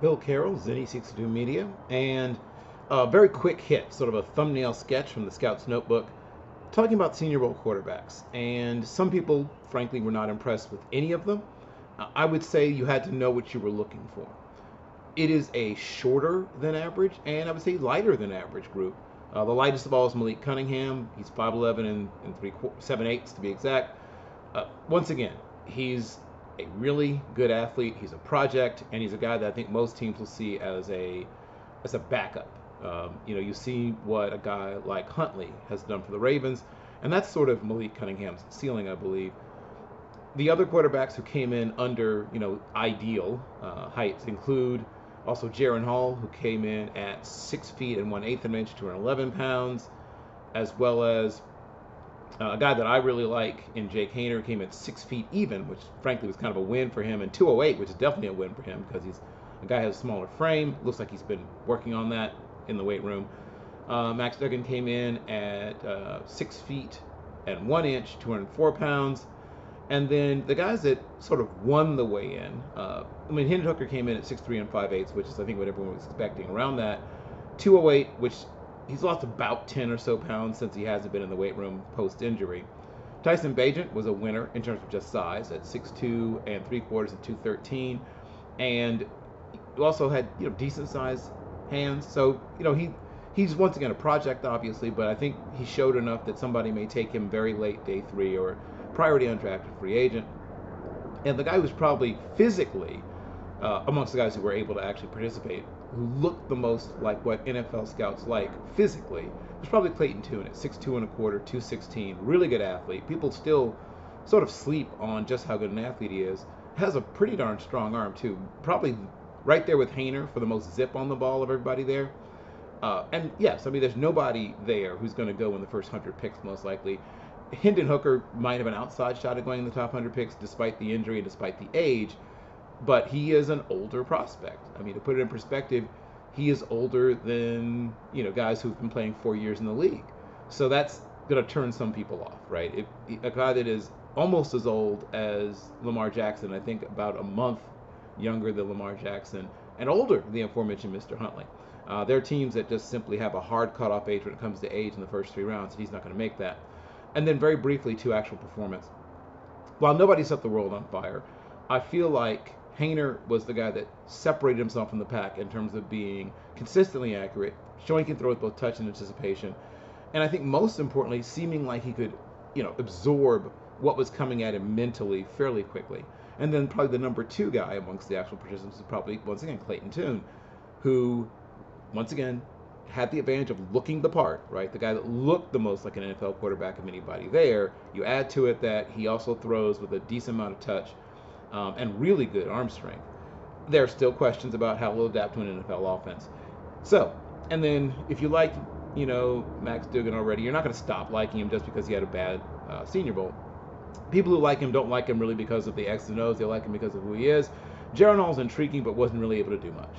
Bill Carroll, Zennie62 Media, and a very quick hit, sort of a thumbnail sketch from the Scout's Notebook, talking about Senior Bowl quarterbacks. And some people, frankly, were not impressed with any of them. I would say you had to know what you were looking for. It is a shorter than average, and I would say lighter than average group. The lightest of all is Malik Cunningham. He's 5'11 and 7/8 to be exact. Once again, he's a really good athlete. He's a project, and he's a guy that I think most teams will see as a backup. You see what a guy like Huntley has done for the Ravens, and that's sort of Malik Cunningham's ceiling, I believe. The other quarterbacks who came in under, ideal heights include also Jaron Hall, who came in at 6 feet and 1/8 of an inch, 211 pounds, as well as a guy that I really like in Jake Haener, came at 6 feet even, which frankly was kind of a win for him, and 208, which is definitely a win for him because he's a guy who has a smaller frame. Looks like he's been working on that in the weight room. Max Duggan came in at 6 feet and 1 inch, 204 pounds. And then the guys that sort of won the weigh-in, H.Hooker came in at 6'3 and 5/8, which is I think what everyone was expecting. Around that, 208, which he's lost about 10 or so pounds since he hasn't been in the weight room post-injury. Tyson Bagent was a winner in terms of just size at 6'2 and 3/4 and 213, and he also had decent-sized hands. So he's once again a project, obviously, but I think he showed enough that somebody may take him very late day 3 or priority undrafted free agent. And the guy who's probably physically amongst the guys who were able to actually participate, who looked the most like what NFL scouts like physically, was probably Clayton Tune at 6'2 1/4, 216. Really good athlete. People still sort of sleep on just how good an athlete he is. Has a pretty darn strong arm too. Probably right there with Haener for the most zip on the ball of everybody there. And yes, there's nobody there who's going to go in the first 100 picks most likely. H.Hooker might have an outside shot at going in the top 100 picks despite the injury and despite the age, but he is an older prospect. To put it in perspective, he is older than guys who've been playing 4 years in the league. So that's going to turn some people off, right? A guy that is almost as old as Lamar Jackson, I think about a month younger than Lamar Jackson, and older than the aforementioned Mr. Huntley. There are teams that just simply have a hard cutoff age when it comes to age in the first 3 rounds, and he's not going to make that. And then very briefly to actual performance. While nobody set the world on fire, I feel like Haener was the guy that separated himself from the pack in terms of being consistently accurate, showing he can throw with both touch and anticipation, and I think most importantly, seeming like he could, absorb what was coming at him mentally fairly quickly. And then probably the number 2 guy amongst the actual participants is probably, once again, Clayton Tune, who, once again, had the advantage of looking the part, right? The guy that looked the most like an NFL quarterback of anybody there. You add to it that he also throws with a decent amount of touch and really good arm strength. There are still questions about how he'll adapt to an NFL offense. So, and then if you like, Max Duggan already, you're not going to stop liking him just because he had a bad Senior Bowl. People who like him don't like him really because of the X's and O's. They like him because of who he is. Jaron Hall's intriguing, but wasn't really able to do much.